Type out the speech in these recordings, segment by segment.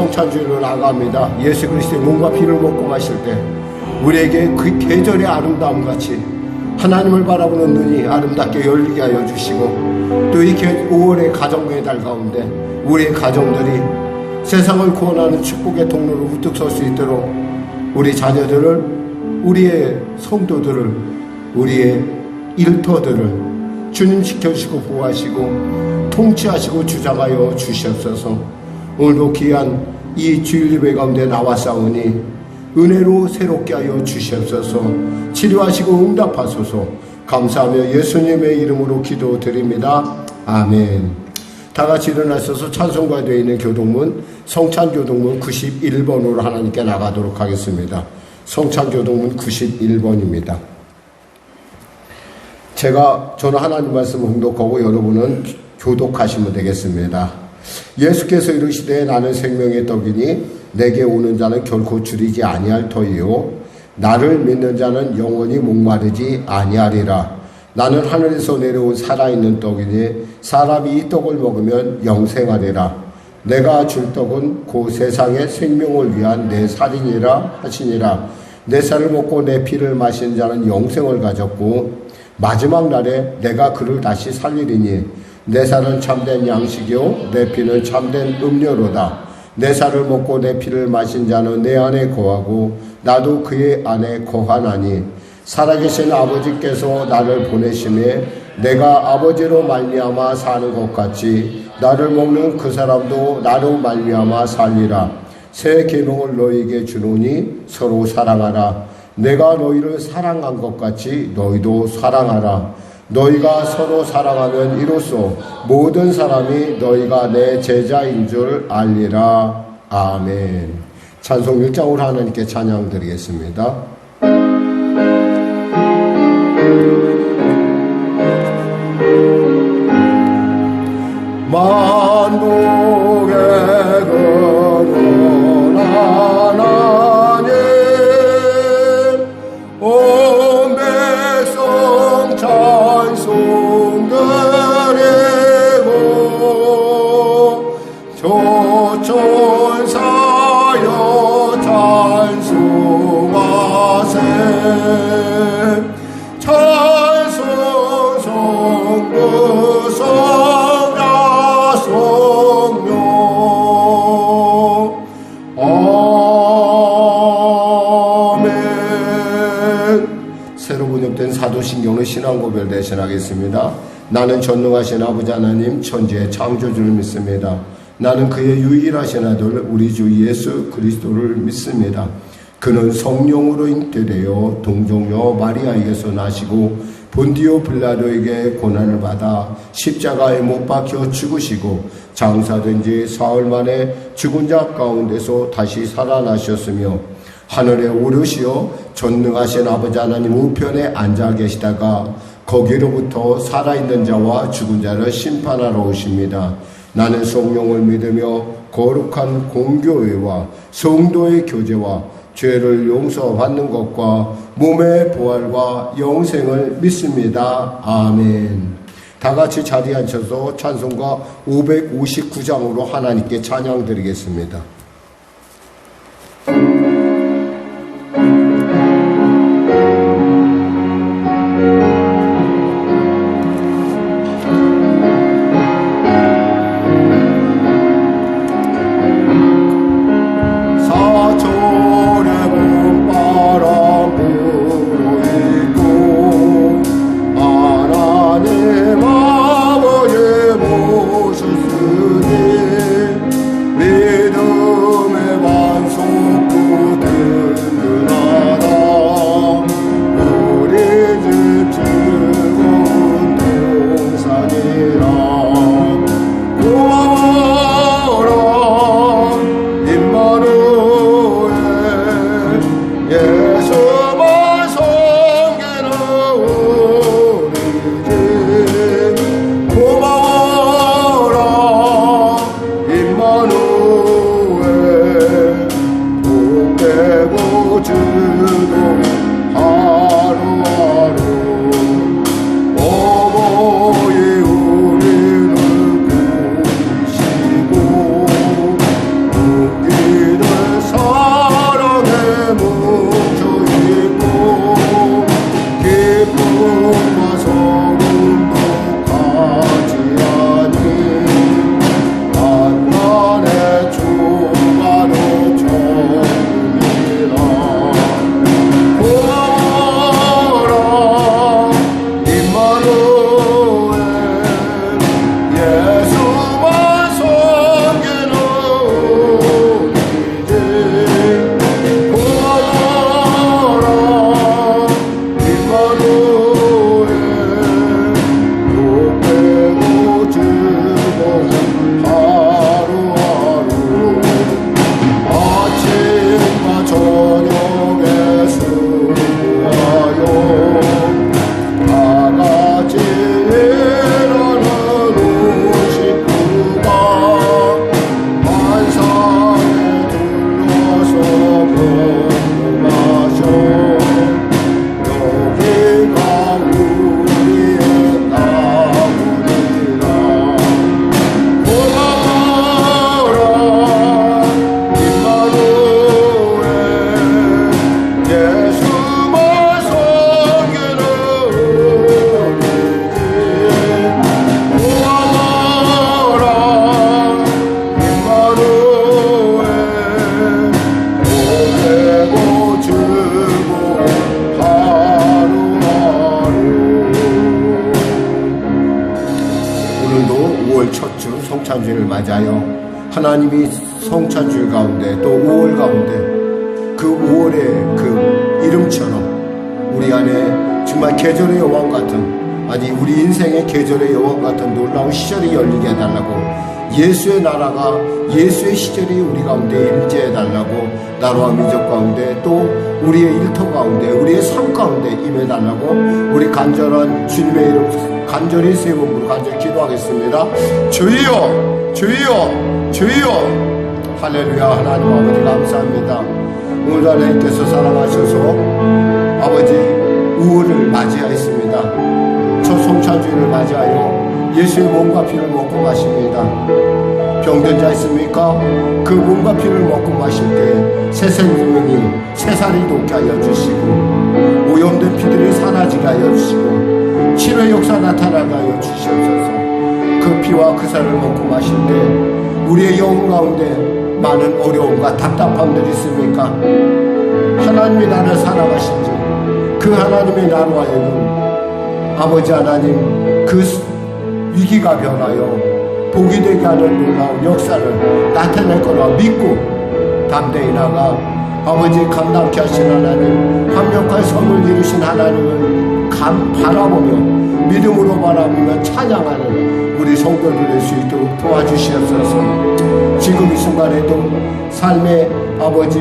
성찬주일로 나아갑니다. 예수 그리스도의 몸과 피를 먹고 마실 때 우리에게 그 계절의 아름다움 같이 하나님을 바라보는 눈이 아름답게 열리게 하여 주시고, 또 이 5월의 가정의 달 가운데 우리의 가정들이 세상을 구원하는 축복의 통로로 우뚝 설 수 있도록 우리 자녀들을, 우리의 성도들을, 우리의 일터들을 주님 지켜주시고 보호하시고 통치하시고 주장하여 주시옵소서. 오늘도 귀한 이 주일 예배 가운데 나왔사오니 은혜로 새롭게 하여 주시옵소서. 치료하시고 응답하소서. 감사하며 예수님의 이름으로 기도드립니다. 아멘. 다같이 일어나셔서 찬송가 되어 있는 교동문, 성찬교동문 91번으로 하나님께 나가도록 하겠습니다. 성찬교동문 91번입니다. 저는 하나님 말씀을 봉독하고 여러분은 교독하시면 되겠습니다. 예수께서 이르시되 나는 생명의 떡이니 내게 오는 자는 결코 줄이지 아니할 터이요 나를 믿는 자는 영원히 목마르지 아니하리라. 나는 하늘에서 내려온 살아있는 떡이니 사람이 이 떡을 먹으면 영생하리라. 내가 줄 떡은 그 세상의 생명을 위한 내 살이니라 하시니라. 내 살을 먹고 내 피를 마신 자는 영생을 가졌고 마지막 날에 내가 그를 다시 살리리니 내 살은 참된 양식이요 내 피는 참된 음료로다. 내 살을 먹고 내 피를 마신 자는 내 안에 거하고 나도 그의 안에 거하나니 살아계신 아버지께서 나를 보내심에 내가 아버지로 말미암아 사는 것 같이 나를 먹는 그 사람도 나로 말미암아 살리라. 새 계명을 너희에게 주노니 서로 사랑하라. 내가 너희를 사랑한 것 같이 너희도 사랑하라. 너희가 서로 사랑하면 이로써 모든 사람이 너희가 내 제자인 줄 알리라. 아멘. 찬송 1장으로 하나님께 찬양 드리겠습니다. 만국의 근원 하나님 온 백성 찬송 드리고 조천사여 찬송하세. 찬송 성부 성자 성령 아멘. 새로 번역된 사도신경의 신앙고별 대신하겠습니다. 나는 전능하신 아버지 하나님 천지의 창조주를 믿습니다. 나는 그의 유일하신 아들 우리 주 예수 그리스도를 믿습니다. 그는 성령으로 잉태되어 동정녀 마리아에게서 나시고 본디오 빌라도에게 고난을 받아 십자가에 못 박혀 죽으시고 장사된 지 사흘 만에 죽은 자 가운데서 다시 살아나셨으며 하늘에 오르시어 전능하신 아버지 하나님 우편에 앉아 계시다가 거기로부터 살아있는 자와 죽은 자를 심판하러 오십니다. 나는 성령을 믿으며 거룩한 공교회와 성도의 교제와 죄를 용서받는 것과 몸의 부활과 영생을 믿습니다. 아멘. 다같이 자리에 앉혀서 찬송가 559장으로 하나님께 찬양 드리겠습니다. 믿음 오늘도 5월 첫 주 성찬주를 맞아요. 하나님이 성찬주 가운데 또 5월 가운데 그 5월의 그 이름처럼 우리 안에 정말 계절의 여왕 같은, 아니 우리 인생의 계절의 여왕 같은 놀라운 시절이 열리게 해달라고, 예수의 나라가 예수의 시절이 우리 가운데 임재해달라고, 나라와 민족 가운데 또 우리의 일터 가운데 우리의 삶 가운데 임해달라고 우리 간절한 주님의 이름 간절히 세 번으로 간절히 기도하겠습니다. 주여 주여 주여. 할렐루야. 하나님 아버지 감사합니다. 오늘 하나님께서 사랑하셔서 아버지 5월을 맞이하였습니다. 첫 성찬주일을 맞이하여 예수의 몸과 피를 먹고 마십니다. 병든 자 있습니까? 그 몸과 피를 먹고 마실 때 새 생명이 새살이 돋게 하여 주시고, 오염된 피들이 사라지게 하여 주시고, 치료의 역사 나타나게 하여 주시옵소서. 그 피와 그 살을 먹고 마실 때 우리의 영혼 가운데 많은 어려움과 답답함들이 있습니까? 하나님이 나를 사랑하신지 그 하나님의 나로 하여금 아버지 하나님 그 위기가 변하여 복이 되게 하는 놀라운 역사를 나타낼 거라 믿고 담대히 나가 아버지 감당케 하신 하나님, 완벽한 선을 이루신 하나님을 바라보며 믿음으로 바라보며 찬양하는 우리 성도들 될 수 있도록 도와주시옵소서. 지금 이 순간에도 삶의 아버지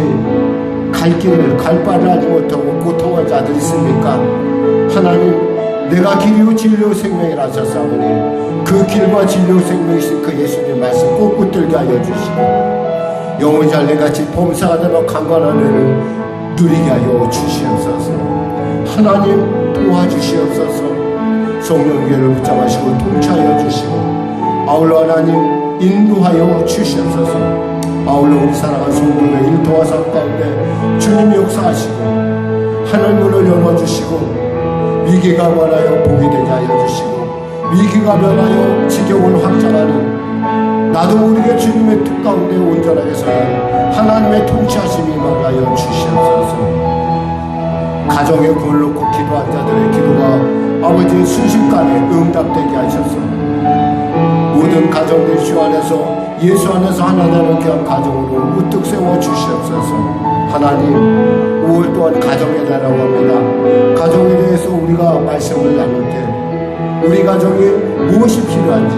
갈 길을 갈 바를 알지 못하고 고통한 자들 있습니까? 하나님, 내가 길이요 진리요 생명이라 하셨사오니 그 길과 진리요 생명이신 그 예수님 말씀 꼭 붙들게 하여 주시고, 영혼이 잘래같이 범사가 되어 강건한 은혜를 누리게 하여 주시옵소서. 하나님 도와주시옵소서. 성령 교회를 붙잡으시고 통치하여 주시고, 아울러 하나님 인도하여 주시옵소서. 아울러 우리 사랑하는 성도의 일터와 삶 가운데 주님이 역사하시고 하늘 문을 열어주시고, 위기가 변하여 복이 되게 하여 주시고, 위기가 변하여 지경을 확장하는 나도 모르게 주님의 뜻 가운데 온전하게 서는 하나님의 통치하심이 임하게 하여 주시옵소서. 가정에 그걸 놓고 기도한 자들의 기도가 아버지 순식간에 응답되게 하셔서 모든 가정들 주 안에서 예수 안에서 하나 되는 귀한 가정으로 우뚝 세워 주시옵소서. 하나님, 5월 동안 가정에 대하라고 합니다. 가정에 대해서 우리가 말씀을 나눌 때 우리 가정이 무엇이 필요한지,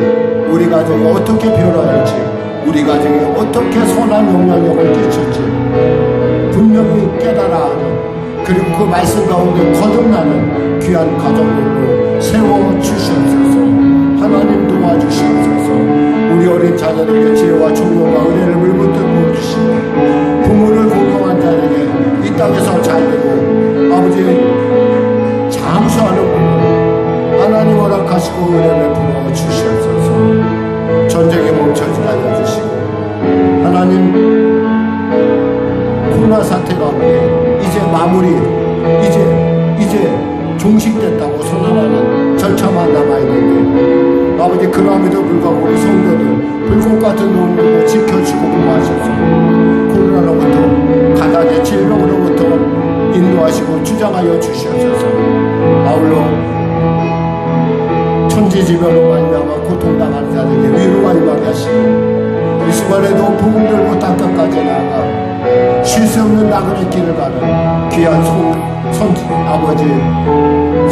우리 가정이 어떻게 변화할지, 우리 가정이 어떻게 선한 영향력을 끼칠지 분명히 깨달아 하는, 그리고 그 말씀 가운데 거듭나는 귀한 가정으로 세워주시옵소서. 하나님 도와주시옵소서. 우리 어린 자녀들에게 지혜와 총명과 은혜를 물붓듯 부어주시고, 부모를 공경한 자에게 이 땅에서 잘되고 아버지 장수하는 부모 하나님 허락하시고 은혜 베풀어 주시옵소서. 전쟁에 멈춰지게 하여 주시고, 하나님 코로나 사태 가운데 이제 마무리, 이제 종식됐다고 선언하는 절차만 남아있는데 아버지, 그럼에도 불구하고 우리 성도들 불꽃 같은 눈으로 지켜주고 보호하셔서 코로나로부터 가난의 질병으로부터 인도하시고 주장하여 주시옵소서. 아울러 천지지변으로 말미암아 고통당하는 자들에게 위로가 임하게 하시고, 이 순간에도 복음 들고 땅끝까지 나아가 쉴 수 없는 나그네 길을 가는 귀한 아버지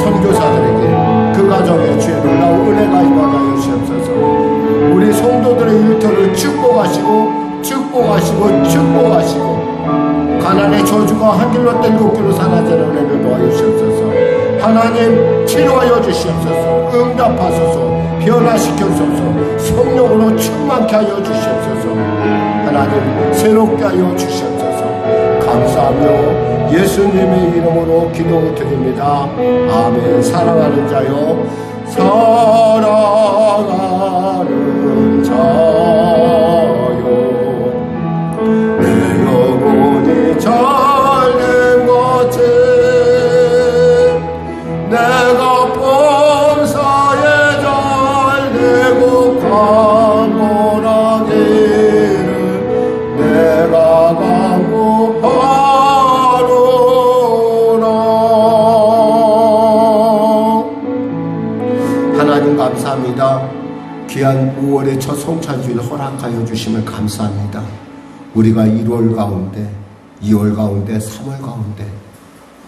선교사들에게 그 가정에 주의 놀라운 은혜가 임하게 하여 주시옵소서. 우리 성도들의 일터를 축복하시고 가난의 저주가 한 길로 뗄고 길로 사라지는 은혜를 도와여 주시옵소서. 하나님 치료하여 주시옵소서. 응답하소서. 변화시켜소서. 성령으로 충만케 하여 주시옵소서. 하나님 새롭게 하여 주시옵소서. 감사하며 예수님의 이름으로 기도드립니다. 아멘. 사랑하는 자요, 사랑하는 자요, 내 영혼이 잘된 것이 내가 범사에 잘되고 강건하기를 내가 강구하노라. 하나님 감사합니다. 귀한 5월의 첫 성찬주일 허락하여 주심을 감사합니다. 우리가 1월 가운데, 2월 가운데, 3월 가운데,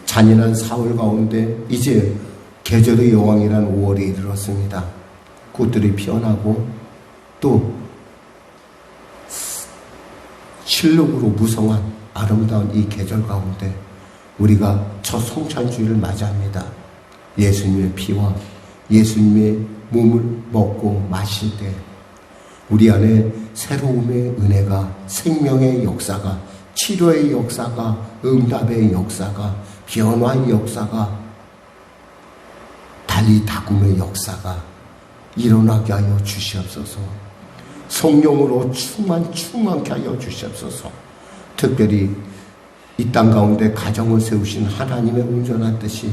잔인한 4월 가운데 이제 계절의 여왕이란 5월에 이르렀습니다. 꽃들이 피어나고 또 실록으로 무성한 아름다운 이 계절 가운데 우리가 첫 성찬주일을 맞이합니다. 예수님의 피와 예수님의 몸을 먹고 마실 때 우리 안에 새로움의 은혜가, 생명의 역사가, 치료의 역사가, 응답의 역사가, 변화의 역사가, 달리 다굼의 역사가 일어나게 하여 주시옵소서. 성령으로 충만케 하여 주시옵소서. 특별히 이 땅 가운데 가정을 세우신 하나님의 온전한 뜻이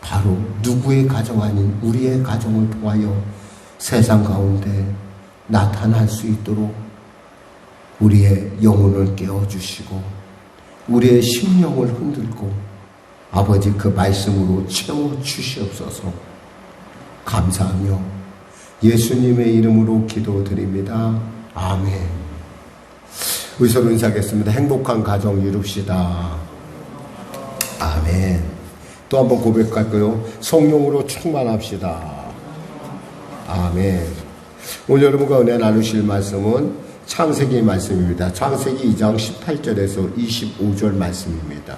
바로 누구의 가정 아닌 우리의 가정을 통하여 세상 가운데 나타날 수 있도록 우리의 영혼을 깨워주시고 우리의 심령을 흔들고 아버지 그 말씀으로 채워주시옵소서. 감사하며 예수님의 이름으로 기도드립니다. 아멘. 의서로 인사하겠습니다. 행복한 가정 이룹시다. 아멘. 또 한번 고백할까요? 성령으로 충만합시다. 아멘. 오늘 여러분과 은혜 나누실 말씀은 창세기 말씀입니다. 창세기 2장 18절에서 25절 말씀입니다.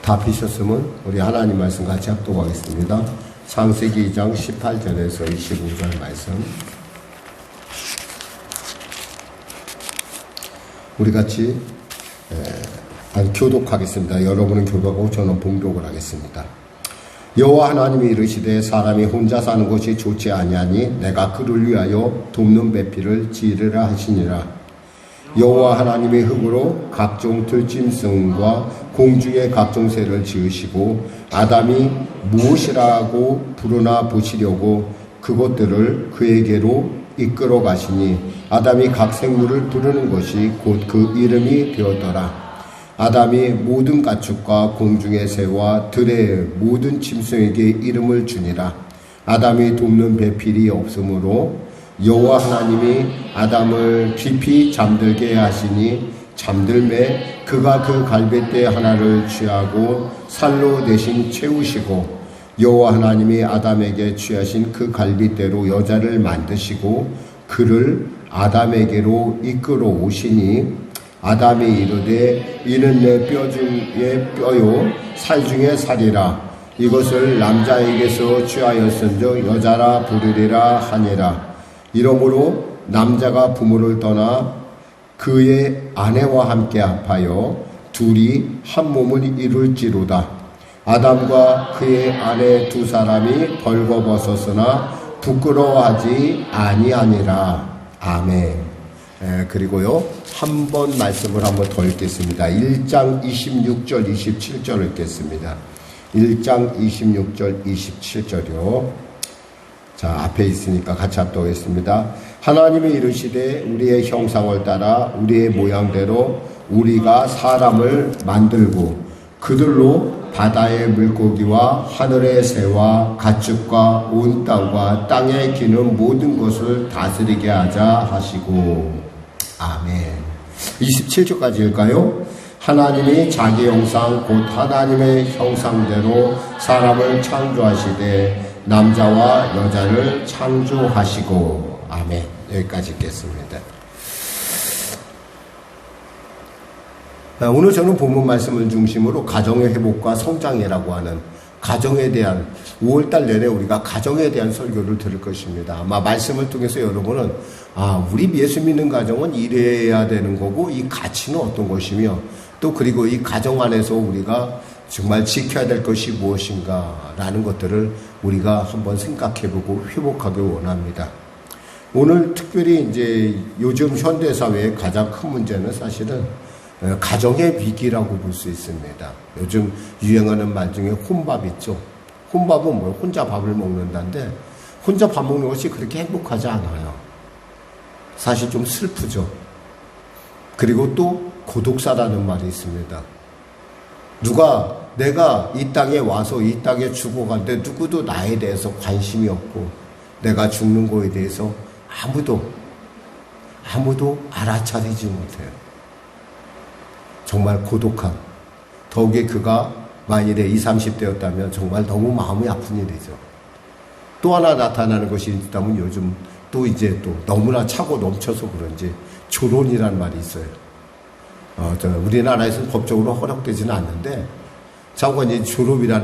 다 피셨으면 우리 하나님 말씀 같이 합독하겠습니다. 창세기 2장 18절에서 25절 말씀. 우리 같이 교독하겠습니다. 여러분은 교독하고 저는 봉독을 하겠습니다. 여호와 하나님이 이르시되 사람이 혼자 사는 것이 좋지 아니하니 내가 그를 위하여 돕는 배필을 지으리라 하시니라. 여호와 하나님의 흙으로 각종 들짐승과 공중의 각종 새를 지으시고 아담이 무엇이라고 부르나 보시려고 그것들을 그에게로 이끌어 가시니 아담이 각 생물을 부르는 것이 곧 그 이름이 되었더라. 아담이 모든 가축과 공중의 새와 들의 모든 짐승에게 이름을 주니라. 아담이 돕는 배필이 없으므로 여호와 하나님이 아담을 깊이 잠들게 하시니 잠들매 그가 그 갈빗대 하나를 취하고 살로 대신 채우시고 여호와 하나님이 아담에게 취하신 그 갈빗대로 여자를 만드시고 그를 아담에게로 이끌어 오시니 아담이 이르되 이는 내 뼈 중에 뼈요 살 중에 살이라. 이것을 남자에게서 취하였은즉 여자라 부르리라 하니라. 이러므로 남자가 부모를 떠나 그의 아내와 함께 합하여 둘이 한 몸을 이룰지로다. 아담과 그의 아내 두 사람이 벌거벗었으나 부끄러워하지 아니하니라. 아멘. 그리고요 한 번 말씀을 한번 더 읽겠습니다. 1장 26절 27절 읽겠습니다. 1장 26절 27절이요. 자, 앞에 있으니까 같이 합독하겠습니다. 하나님이 이르시되 우리의 형상을 따라 우리의 모양대로 우리가 사람을 만들고 그들로 바다의 물고기와 하늘의 새와 가축과 온 땅과 땅에 기는 모든 것을 다스리게 하자 하시고. 아멘. 27절까지일까요? 하나님이 자기 형상 곧 하나님의 형상대로 사람을 창조하시되 남자와 여자를 창조하시고. 아멘. 여기까지 읽겠습니다. 오늘 저는 본문 말씀을 중심으로 가정의 회복과 성장이라고 하는 가정에 대한 5월달 내내 우리가 가정에 대한 설교를 들을 것입니다. 아마 말씀을 통해서 여러분은 우리 예수 믿는 가정은 이래야 되는 거고 이 가치는 어떤 것이며 또 그리고 이 가정 안에서 우리가 정말 지켜야 될 것이 무엇인가 라는 것들을 우리가 한번 생각해보고 회복하기 원합니다. 오늘 특별히 이제 요즘 현대사회의 가장 큰 문제는 사실은 가정의 위기라고 볼 수 있습니다. 요즘 유행하는 말 중에 혼밥 있죠. 혼밥은 뭐예요? 혼자 밥을 먹는다는데 혼자 밥 먹는 것이 그렇게 행복하지 않아요. 사실 좀 슬프죠. 그리고 또 고독사라는 말이 있습니다. 내가 이 땅에 와서 이 땅에 죽어간데 누구도 나에 대해서 관심이 없고 내가 죽는 거에 대해서 아무도 알아차리지 못해요. 정말 고독함. 더욱이 그가 만일에 20, 30대였다면 정말 너무 마음이 아픈 일이죠. 또 하나 나타나는 것이 있다면 요즘 또 너무나 차고 넘쳐서 그런지 조론이라는 말이 있어요. 우리나라에서는 법적으로 허락되지는 않는데 자꾸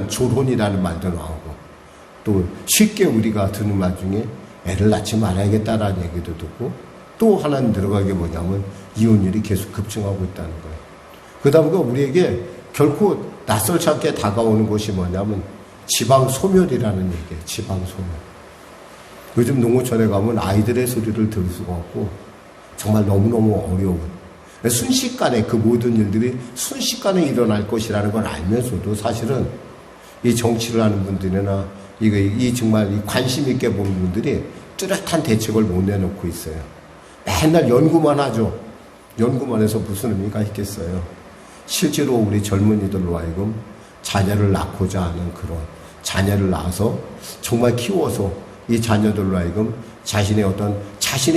조론이라는 말도 나오고 또 쉽게 우리가 듣는 말 중에 애를 낳지 말아야겠다라는 얘기도 듣고 또 하나는 들어가게 뭐냐면 이혼율이 계속 급증하고 있다는 거예요. 그다음에 우리에게 결코 낯설지 않게 다가오는 것이 뭐냐면 지방소멸이라는 얘기예요. 지방소멸. 요즘 농어촌에 가면 아이들의 소리를 들을 수가 없고 정말 너무너무 어려운 순식간에 그 모든 일들이 순식간에 일어날 것이라는 걸 알면서도 사실은 이 정치를 하는 분들이나 정말 이 관심 있게 보는 분들이 뚜렷한 대책을 못 내놓고 있어요. 맨날 연구만 하죠. 연구만 해서 무슨 의미가 있겠어요. 실제로 우리 젊은이들로 하여금 자녀를 낳고자 하는 그런 자녀를 낳아서 정말 키워서 이 자녀들로 하여금 자신의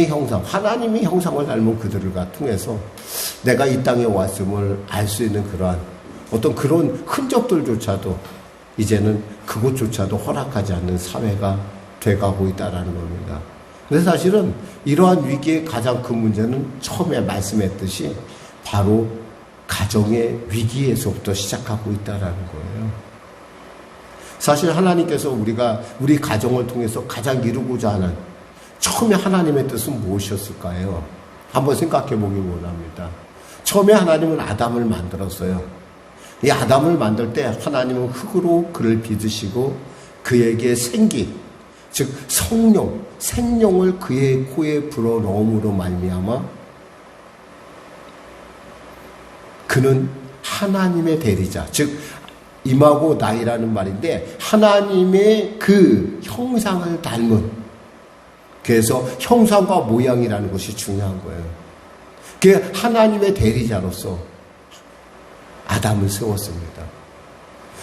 형상, 하나님의 형상을 닮은 그들을 통해서 내가 이 땅에 왔음을 알 수 있는 그러한 어떤 그런 흔적들조차도 이제는 그것조차도 허락하지 않는 사회가 돼가고 있다는 겁니다. 그래서 사실은 이러한 위기의 가장 큰 문제는 처음에 말씀했듯이 바로 가정의 위기에서부터 시작하고 있다는 거예요. 사실 하나님께서 우리 가정을 통해서 가장 이루고자 하는 처음에 하나님의 뜻은 무엇이었을까요? 한번 생각해 보기 원합니다. 처음에 하나님은 아담을 만들었어요. 이 아담을 만들 때 하나님은 흙으로 그를 빚으시고 그에게 즉 생명을 그의 코에 불어넣음으로 말미암아 그는 하나님의 대리자, 즉 임하고 나이라는 말인데 하나님의 그 형상을 닮은, 그래서 형상과 모양이라는 것이 중요한 거예요. 그 하나님의 대리자로서 아담을 세웠습니다.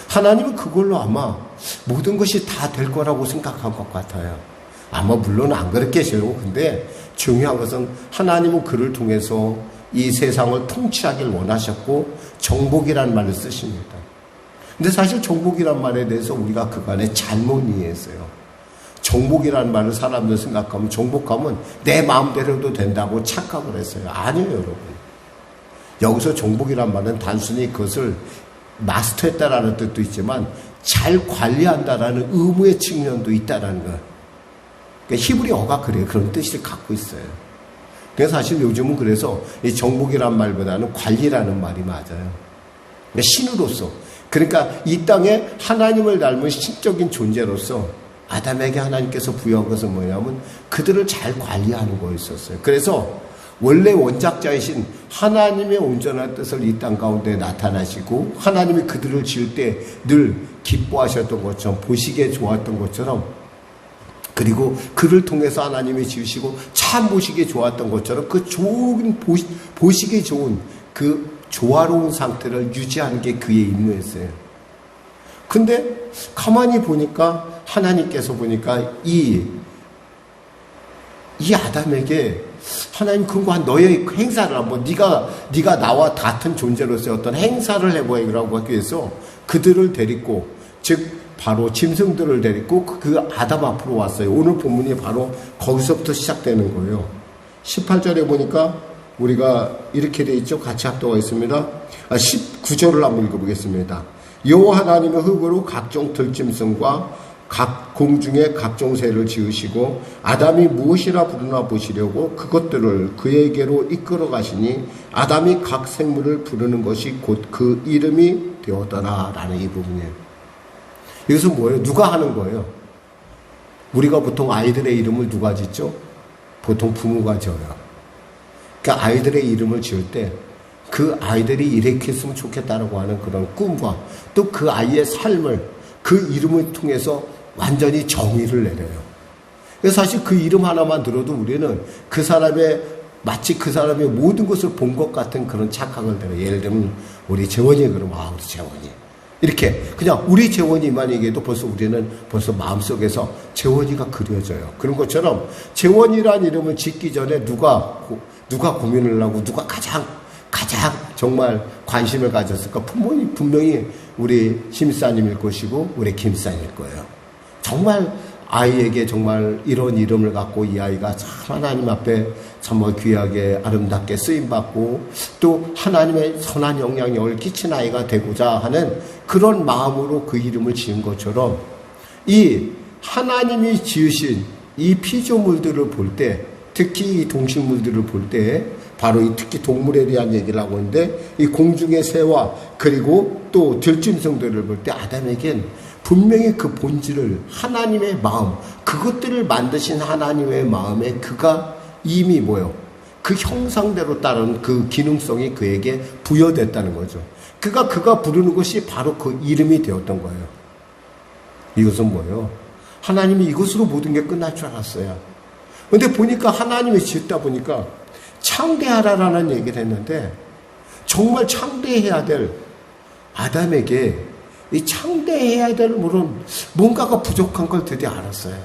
하나님은 그걸로 아마 모든 것이 다 될 거라고 생각한 것 같아요. 아마 물론 안 그랬겠죠. 근데 중요한 것은 하나님은 그를 통해서 이 세상을 통치하길 원하셨고 정복이라는 말을 쓰십니다. 근데 사실 정복이라는 말에 대해서 우리가 그간에 잘못 이해했어요. 정복이라는 말을 사람들 생각하면 정복하면 내 마음대로도 된다고 착각을 했어요. 아니에요, 여러분. 여기서 정복이란 말은 단순히 그것을 마스터했다라는 뜻도 있지만 잘 관리한다라는 의무의 측면도 있다라는 거예요. 그러니까 히브리어가 그래요. 그런 뜻을 갖고 있어요. 그래서 사실 요즘은 그래서 이 정복이란 말보다는 관리라는 말이 맞아요. 그러니까 신으로서, 그러니까 이 땅에 하나님을 닮은 신적인 존재로서 아담에게 하나님께서 부여한 것은 뭐냐면 그들을 잘 관리하는 거였었어요. 그래서 원래 원작자이신 하나님의 온전한 뜻을 이 땅 가운데 나타나시고 하나님이 그들을 지을 때 늘 기뻐하셨던 것처럼, 보시기에 좋았던 것처럼, 그리고 그를 통해서 하나님이 지으시고 참 보시기에 좋았던 것처럼 그 좋은 보시기에 좋은 그 조화로운 상태를 유지하는 게 그의 임무였어요. 근데 가만히 보니까 하나님께서 보니까 이 아담에게 하나님 그거 너의 행사를 한번 네가 나와 같은 존재로서의 어떤 행사를 해보라고 하기 위해서 그들을 데리고, 즉 바로 짐승들을 데리고 그 아담 앞으로 왔어요. 오늘 본문이 바로 거기서부터 시작되는 거예요. 18절에 보니까 우리가 이렇게 돼 있죠. 같이 합독하겠습니다. 19절을 한번 읽어보겠습니다. 여호와 하나님의 흙으로 각종 들짐승과 각 공중의 각종 새를 지으시고 아담이 무엇이라 부르나 보시려고 그것들을 그에게로 이끌어 가시니 아담이 각 생물을 부르는 것이 곧 그 이름이 되었더라 라는 이 부분이에요. 여기서 뭐예요? 누가 하는 거예요? 우리가 보통 아이들의 이름을 누가 짓죠? 보통 부모가 지어요. 그러니까 아이들의 이름을 지을 때 그 아이들이 이렇게 했으면 좋겠다라고 하는 그런 꿈과 또 그 아이의 삶을 그 이름을 통해서 완전히 정의를 내려요. 그래서 사실 그 이름 하나만 들어도 우리는 그 사람의 마치 그 사람의 모든 것을 본 것 같은 그런 착각을 들어요. 예를 들면 우리 재원이 그러면 우리 재원이 이렇게 그냥 우리 재원이만 얘기해도 벌써 우리는 벌써 마음속에서 재원이가 그려져요. 그런 것처럼 재원이란 이름을 짓기 전에 누가 고민을 하고 누가 가장 정말 관심을 가졌을까? 분명히 우리 심사님일 것이고 우리 김사님일 거예요. 정말 아이에게 정말 이런 이름을 갖고 이 아이가 참 하나님 앞에 정말 귀하게 아름답게 쓰임받고 또 하나님의 선한 영향력을 끼친 아이가 되고자 하는 그런 마음으로 그 이름을 지은 것처럼 이 하나님이 지으신 이 피조물들을 볼 때 특히 이 동식물들을 볼 때 바로 이 특히 동물에 대한 얘기를 하고 있는데 이 공중의 새와 그리고 또 들짐승들을 볼 때 아담에겐 분명히 그 본질을 하나님의 마음 그것들을 만드신 하나님의 마음에 그가 이미 뭐요? 그 형상대로 따른 그 기능성이 그에게 부여됐다는 거죠. 그가 부르는 것이 바로 그 이름이 되었던 거예요. 이것은 뭐예요? 하나님이 이것으로 모든 게 끝날 줄 알았어요. 근데 보니까 하나님이 짓다 보니까 창대하라라는 얘기를 했는데 정말 창대해야 될 아담에게 이 창대해야 될 물은 뭔가가 부족한 걸 드디어 알았어요.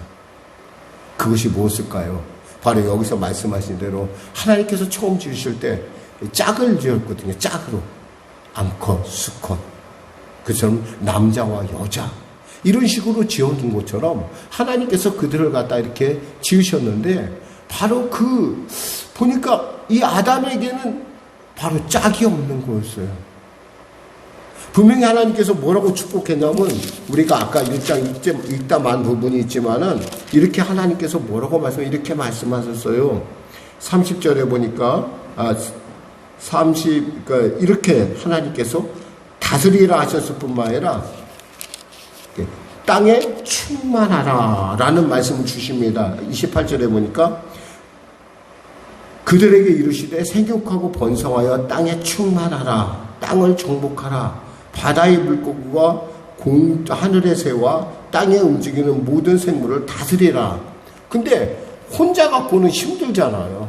그것이 무엇일까요? 바로 여기서 말씀하신 대로 하나님께서 처음 지으실 때 짝을 지었거든요. 짝으로. 암컷, 수컷. 그처럼 남자와 여자. 이런 식으로 지어둔 것처럼 하나님께서 그들을 갖다 이렇게 지으셨는데 바로 보니까 이 아담에게는 바로 짝이 없는 거였어요. 분명히 하나님께서 뭐라고 축복했냐면 우리가 아까 읽다 만 부분이 있지만은 이렇게 하나님께서 뭐라고 이렇게 말씀하셨어요. 30절에 보니까 그러니까 이렇게 하나님께서 다스리라 하셨을 뿐만 아니라 땅에 충만하라 라는 말씀을 주십니다. 28절에 보니까 그들에게 이르시되 생육하고 번성하여 땅에 충만하라. 땅을 정복하라. 바다의 물고기와 하늘의 새와 땅에 움직이는 모든 생물을 다스리라. 근데 혼자 갖고는 힘들잖아요.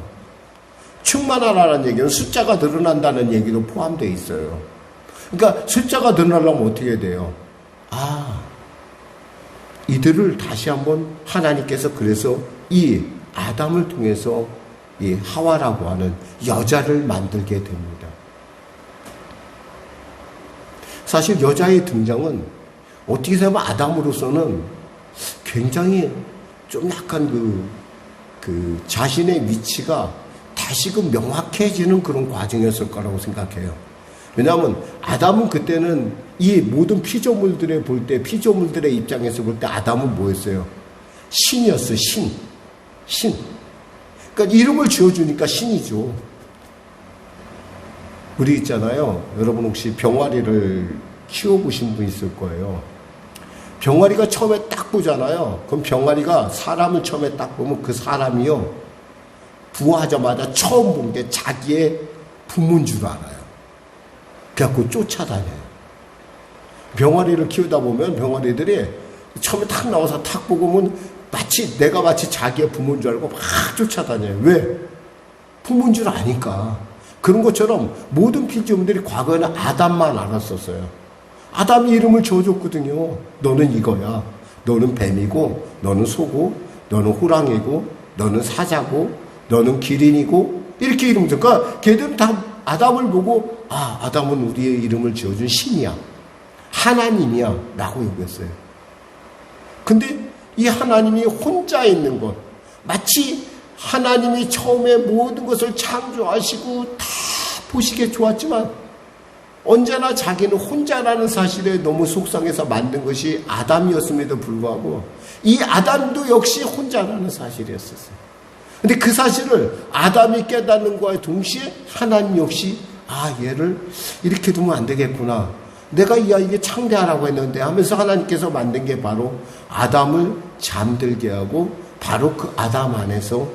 충만하라는 얘기는 숫자가 늘어난다는 얘기도 포함되어 있어요. 그러니까 숫자가 늘어나려면 어떻게 돼요? 이들을 다시 한번 하나님께서 그래서 이 아담을 통해서 이 하와라고 하는 여자를 만들게 됩니다. 사실 여자의 등장은 어떻게 보면 아담으로서는 굉장히 좀 약간 그 자신의 위치가 다시금 명확해지는 그런 과정이었을 거라고 생각해요. 왜냐하면 아담은 그때는 이 모든 피조물들을 볼 때, 피조물들의 입장에서 볼 때 아담은 뭐였어요? 신이었어요. 신. 그러니까 이름을 지어주니까 신이죠. 우리 있잖아요. 여러분 혹시 병아리를 키워보신 분 있을 거예요. 병아리가 처음에 딱 보잖아요. 그럼 병아리가 사람을 처음에 딱 보면 그 사람이요. 부화하자마자 처음 본 게 자기의 부모인 줄 알아요. 그래갖고 쫓아다녀요. 병아리를 키우다 보면 병아리들이 처음에 탁 나와서 탁 보고 보면 내가 마치 자기의 부모인 줄 알고 막 쫓아다녀요. 왜? 부모인 줄 아니까. 그런 것처럼 모든 피조물들이 과거에는 아담만 알았었어요. 아담이 이름을 지어줬거든요. 너는 이거야. 너는 뱀이고, 너는 소고, 너는 호랑이고, 너는 사자고, 너는 기린이고, 이렇게 이름 줘. 그러니까 걔들은 다 아담을 보고, 아담은 우리의 이름을 지어준 신이야. 하나님이야. 라고 여겼어요. 근데 이 하나님이 혼자 있는 것, 마치 하나님이 처음에 모든 것을 창조하시고 다 보시기에 좋았지만 언제나 자기는 혼자라는 사실에 너무 속상해서 만든 것이 아담이었음에도 불구하고 이 아담도 역시 혼자라는 사실이었었어요. 근데 그 사실을 아담이 깨닫는 것과 동시에 하나님 역시 얘를 이렇게 두면 안 되겠구나. 내가 이 아이에게 창대하라고 했는데 하면서 하나님께서 만든 게 바로 아담을 잠들게 하고 바로 그 아담 안에서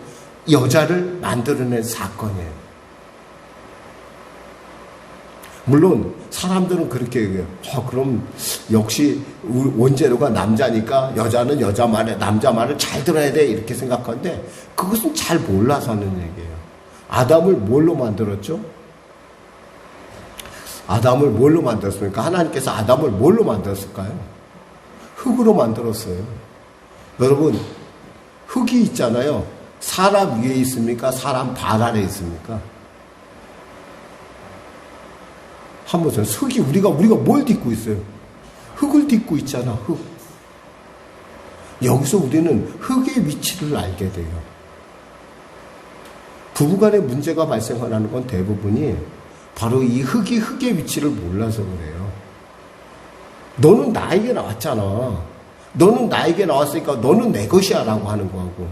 여자를 만들어낸 사건이에요. 물론 사람들은 그렇게 얘기해요. 그럼 역시 원재료가 남자니까 여자는 여자 말에 남자 말을 잘 들어야 돼 이렇게 생각하는데 그것은 잘 몰라서 하는 얘기예요. 아담을 뭘로 만들었죠? 아담을 뭘로 만들었습니까? 하나님께서 아담을 뭘로 만들었을까요? 흙으로 만들었어요. 여러분, 흙이 있잖아요. 사람 위에 있습니까? 사람 발 아래 있습니까? 한번 보세요. 흙이 우리가 뭘 딛고 있어요? 흙을 딛고 있잖아. 흙. 여기서 우리는 흙의 위치를 알게 돼요. 부부간의 문제가 발생하는 건 대부분이 바로 이 흙의 위치를 몰라서 그래요. 너는 나에게 나왔잖아. 너는 나에게 나왔으니까 너는 내 것이야 라고 하는 거하고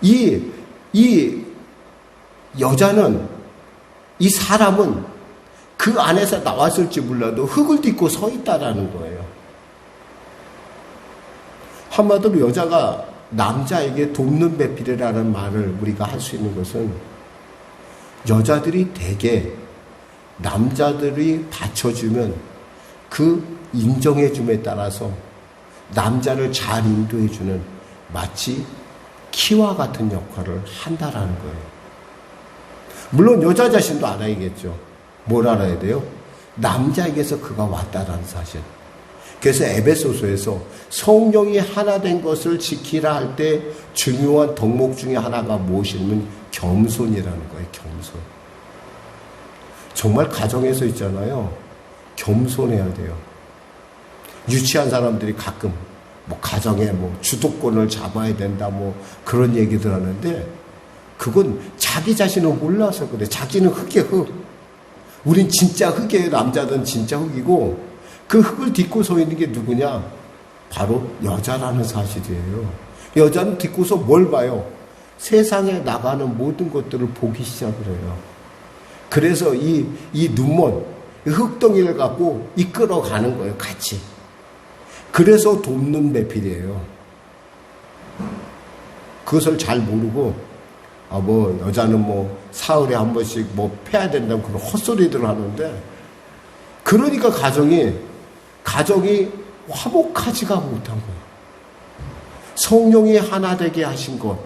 이 여자는 이 사람은 그 안에서 나왔을지 몰라도 흙을 딛고 서 있다라는 거예요. 한마디로 여자가 남자에게 돕는 배필이라는 말을 우리가 할 수 있는 것은 여자들이 대개 남자들이 받쳐주면 그 인정해줌에 따라서 남자를 잘 인도해주는 마치 키와 같은 역할을 한다라는 거예요. 물론 여자 자신도 알아야겠죠. 뭘 알아야 돼요? 남자에게서 그가 왔다라는 사실. 그래서 에베소서에서 성령이 하나 된 것을 지키라 할 때 중요한 덕목 중에 하나가 무엇이냐면 겸손이라는 거예요. 겸손. 정말 가정에서 있잖아요. 겸손해야 돼요. 유치한 사람들이 가끔 가정에 주도권을 잡아야 된다 그런 얘기들 하는데 그건 자기 자신을 몰라서 그래. 자기는 흙이야, 흙. 우린 진짜 흙이에요. 남자들은 진짜 흙이고 그 흙을 딛고 서 있는 게 누구냐? 바로 여자라는 사실이에요. 여자는 딛고서 뭘 봐요? 세상에 나가는 모든 것들을 보기 시작을 해요. 그래서 이 눈먼 흙덩이를 갖고 이끌어가는 거예요. 같이. 그래서 돕는 배필이에요. 그것을 잘 모르고 여자는 사흘에 한 번씩 패야 된다고 그런 헛소리들을 하는데 그러니까 가정이 화목하지가 못한 거예요. 성령이 하나 되게 하신 것,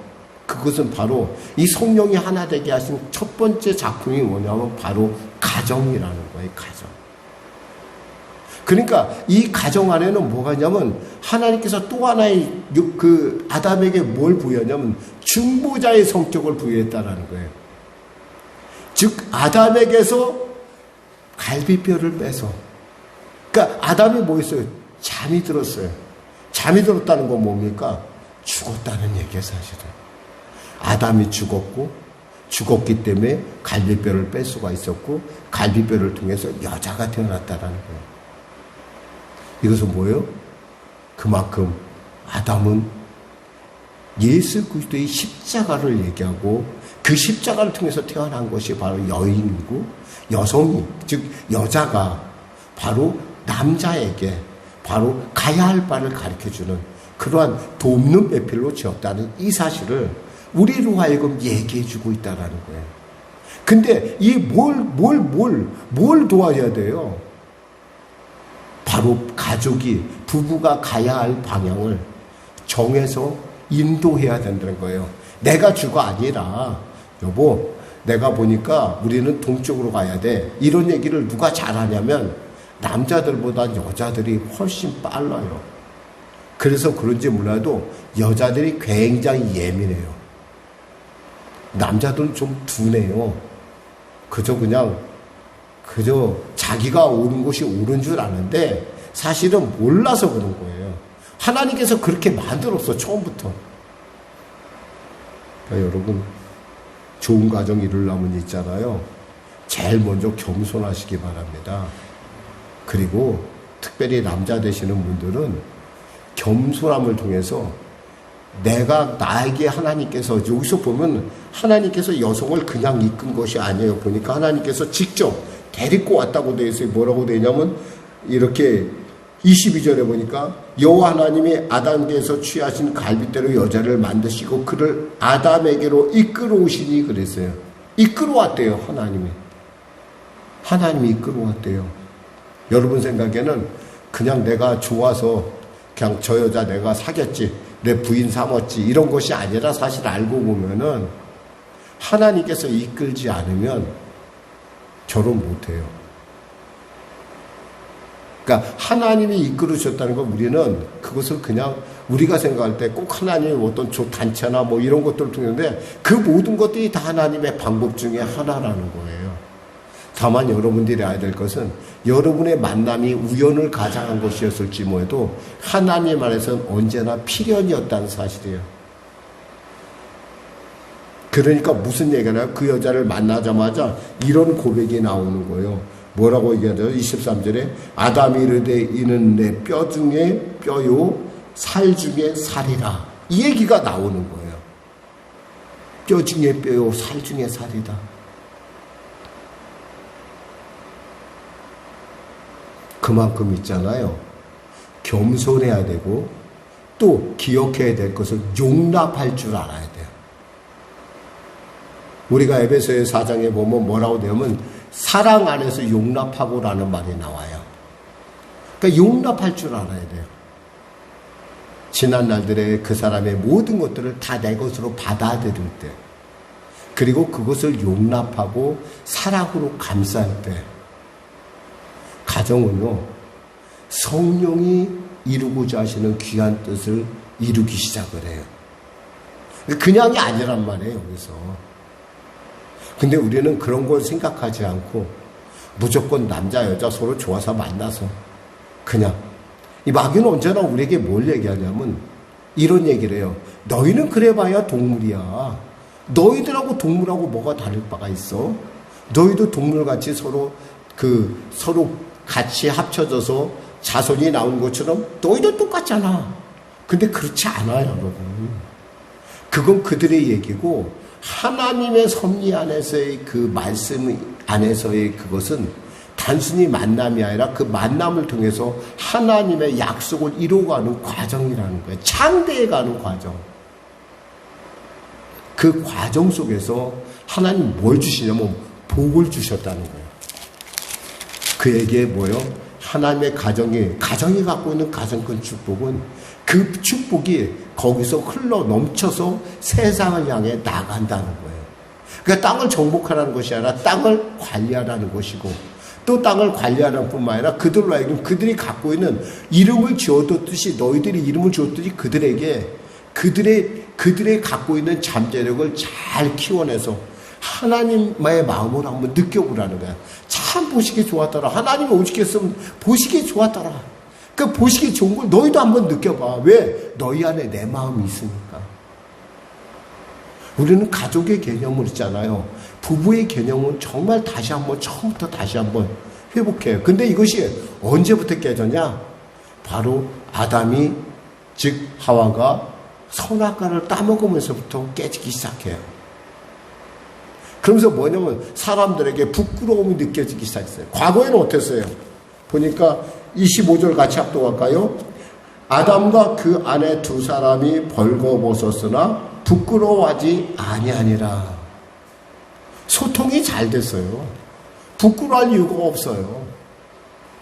그것은 바로 이 성령이 하나 되게 하신 첫 번째 작품이 뭐냐면 바로 가정이라는 거예요. 가정. 그러니까 이 가정 안에는 뭐가 있냐면 하나님께서 또 하나의 그 아담에게 뭘 부여했냐면 중보자의 성격을 부여했다라는 거예요. 즉 아담에게서 갈비뼈를 빼서, 그러니까 아담이 뭐 했어요? 잠이 들었어요. 잠이 들었다는 건 뭡니까? 죽었다는 얘기예요. 사실은 아담이 죽었기 때문에 갈비뼈를 뺄 수가 있었고 갈비뼈를 통해서 여자가 태어났다라는 거예요. 이것은 뭐예요? 그만큼 아담은 예수 그리스도의 십자가를 얘기하고 그 십자가를 통해서 태어난 것이 바로 여인이고 여성이, 즉 여자가 바로 남자에게 바로 가야 할 바를 가르쳐주는 그러한 돕는 배필로 지었다는 이 사실을 우리로 하여금 얘기해주고 있다는 거예요. 근데 이 뭘 도와야 돼요? 바로 부부가 가야 할 방향을 정해서 인도해야 된다는 거예요. 내가 주가 아니라 여보, 내가 보니까 우리는 동쪽으로 가야 돼. 이런 얘기를 누가 잘하냐면 남자들보다 여자들이 훨씬 빨라요. 그래서 그런지 몰라도 여자들이 굉장히 예민해요. 남자들은 좀 둔해요. 그저 자기가 옳은 것이 옳은 줄 아는데 사실은 몰라서 그런 거예요. 하나님께서 그렇게 만들었어, 처음부터. 그러니까 여러분, 좋은 가정 이루려면 있잖아요. 제일 먼저 겸손하시기 바랍니다. 그리고 특별히 남자 되시는 분들은 겸손함을 통해서 나에게 하나님께서, 여기서 보면 하나님께서 여성을 그냥 이끈 것이 아니에요. 보니까 하나님께서 직접 데리고 왔다고 되어 있어요. 뭐라고 되어 있냐면 이렇게 22절에 보니까 여호와 하나님이 아담에게서 취하신 갈빗대로 여자를 만드시고 그를 아담에게로 이끌어 오시니 그랬어요. 이끌어 왔대요, 하나님이. 하나님이 이끌어왔대요. 여러분 생각에는 그냥 내가 좋아서 그냥 저 여자 내가 사귀었지, 내 부인 삼았지, 이런 것이 아니라 사실 알고 보면은 하나님께서 이끌지 않으면 결혼 못해요. 그러니까 하나님이 이끌으셨다는 건 우리는 그것을 그냥 우리가 생각할 때 꼭 하나님의 어떤 단체나 뭐 이런 것들을 통했는데 그 모든 것들이 다 하나님의 방법 중에 하나라는 거예요. 다만 여러분들이 알아야 될 것은 여러분의 만남이 우연을 가장한 것이었을지 뭐해도 하나님 안에서는 언제나 필연이었다는 사실이에요. 그러니까 무슨 얘기냐면 그 여자를 만나자마자 이런 고백이 나오는 거예요. 뭐라고 얘기하죠? 23절에 아담이 이르되 이는 내 뼈 중에 뼈요 살 중에 살이라. 이 얘기가 나오는 거예요. 뼈 중에 뼈요 살 중에 살이다. 그만큼 있잖아요. 겸손해야 되고 또 기억해야 될 것을 용납할 줄 알아야 돼요. 우리가 에베소의 4장에 보면 뭐라고 되면 사랑 안에서 용납하고라는 말이 나와요. 그러니까 용납할 줄 알아야 돼요. 지난 날들의 그 사람의 모든 것들을 다 내 것으로 받아들일 때, 그리고 그것을 용납하고 사랑으로 감쌀 때, 가정은요, 성령이 이루고자 하시는 귀한 뜻을 이루기 시작을 해요. 그냥이 아니란 말이에요, 여기서. 근데 우리는 그런 걸 생각하지 않고 무조건 남자 여자 서로 좋아서 만나서 그냥 이 마귀는 언제나 우리에게 뭘 얘기하냐면 이런 얘기를 해요. 너희는 그래봐야 동물이야. 너희들하고 동물하고 뭐가 다를 바가 있어? 너희도 동물같이 서로 같이 합쳐져서 자손이 나온 것처럼 너희도 똑같잖아. 근데 그렇지 않아요, 여러분. 그건 그들의 얘기고 하나님의 섭리 안에서의 그 말씀 안에서의 그것은 단순히 만남이 아니라 그 만남을 통해서 하나님의 약속을 이루어가는 과정이라는 거예요. 창대해가는 과정. 그 과정 속에서 하나님 뭘 주시냐면 복을 주셨다는 거예요. 그에게 뭐요? 하나님의 가정이 갖고 있는 가정권 축복은 그 축복이 거기서 흘러 넘쳐서 세상을 향해 나간다는 거예요. 그러니까 땅을 정복하라는 것이 아니라 땅을 관리하라는 것이고, 또 땅을 관리하는 뿐만 아니라 그들로 하여금 그들이 갖고 있는 이름을 지어뒀듯이 너희들이 이름을 지었듯이 그들에게 그들의 갖고 있는 잠재력을 잘 키워내서 하나님의 마음을 한번 느껴보라는 거야. 참 보시기 좋았더라. 하나님이 오직 했으면 보시기 좋았더라. 그 보시기 좋은 걸 너희도 한번 느껴봐. 왜? 너희 안에 내 마음이 있으니까. 우리는 가족의 개념을 있잖아요. 부부의 개념은 정말 처음부터 다시 한번 회복해요. 근데 이것이 언제부터 깨졌냐? 바로 아담이, 즉 하와가 선악과를 따먹으면서부터 깨지기 시작해요. 그러면서 뭐냐면 사람들에게 부끄러움이 느껴지기 시작했어요. 과거에는 어땠어요? 보니까 25절 같이 합독할까요? 아담과 그 아내 두 사람이 벌거벗었으나 부끄러워하지 아니하니라. 소통이 잘 됐어요. 부끄러워할 이유가 없어요.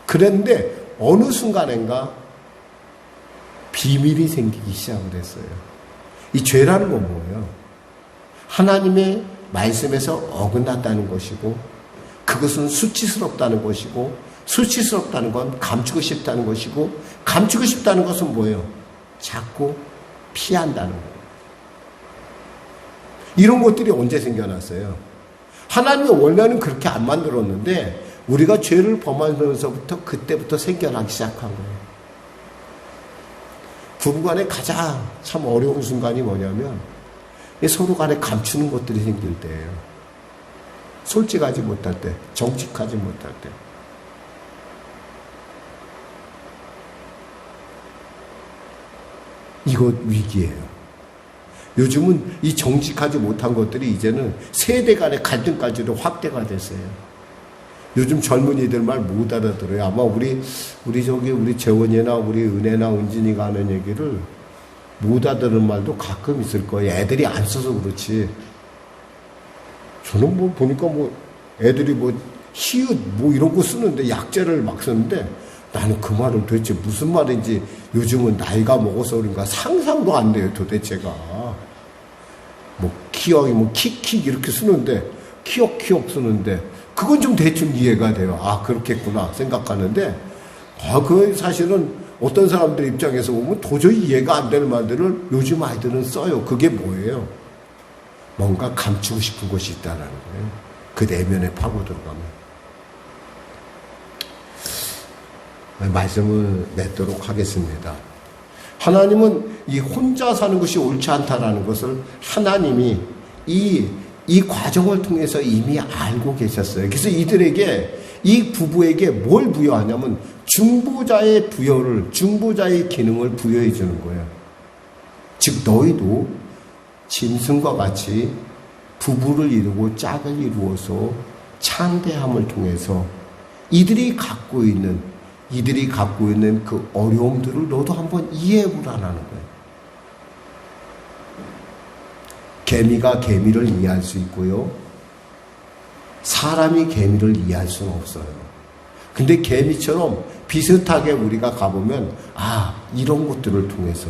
그런데 어느 순간인가 비밀이 생기기 시작을 했어요. 이 죄라는 건 뭐예요? 하나님의 말씀에서 어긋났다는 것이고, 그것은 수치스럽다는 것이고, 수치스럽다는 건 감추고 싶다는 것이고, 감추고 싶다는 것은 뭐예요? 자꾸 피한다는 거예요. 이런 것들이 언제 생겨났어요? 하나님이 원래는 그렇게 안 만들었는데 우리가 죄를 범하면서부터 그때부터 생겨나기 시작한 거예요. 부부간에 가장 참 어려운 순간이 뭐냐면 서로 간에 감추는 것들이 생길 때예요. 솔직하지 못할 때, 정직하지 못할 때. 이거 위기예요. 요즘은 이 정직하지 못한 것들이 이제는 세대 간의 갈등까지도 확대가 됐어요. 요즘 젊은이들 말 못 알아들어요. 아마 우리 재원이나 우리 은혜나 은진이가 하는 얘기를 못 알아듣는 말도 가끔 있을 거예요. 애들이 안 써서 그렇지. 저는 보니까 애들이 히읗 뭐 이런 거 쓰는데 약재를 막 쓰는데 나는 그 말은 도대체 무슨 말인지 요즘은 나이가 먹어서 그런가 상상도 안 돼요 도대체가. 뭐 키역이 뭐 킥킥 이렇게 쓰는데 키역 쓰는데 그건 좀 대충 이해가 돼요. 아 그렇겠구나 생각하는데 그 사실은 어떤 사람들 입장에서 보면 도저히 이해가 안 되는 말들을 요즘 아이들은 써요. 그게 뭐예요? 뭔가 감추고 싶은 것이 있다라는 거예요. 그 내면에 파고 들어가면. 말씀을 맺도록 하겠습니다. 하나님은 이 혼자 사는 것이 옳지 않다라는 것을 하나님이 이 과정을 통해서 이미 알고 계셨어요. 그래서 이들에게 이 부부에게 뭘 부여하냐면 중보자의 기능을 부여해 주는 거예요. 즉 너희도 짐승과 같이 부부를 이루고 짝을 이루어서 창대함을 통해서 이들이 갖고 있는 그 어려움들을 너도 한번 이해해 보라는 거예요. 개미가 개미를 이해할 수 있고요. 사람이 개미를 이해할 수는 없어요. 근데 개미처럼 비슷하게 우리가 가보면 이런 것들을 통해서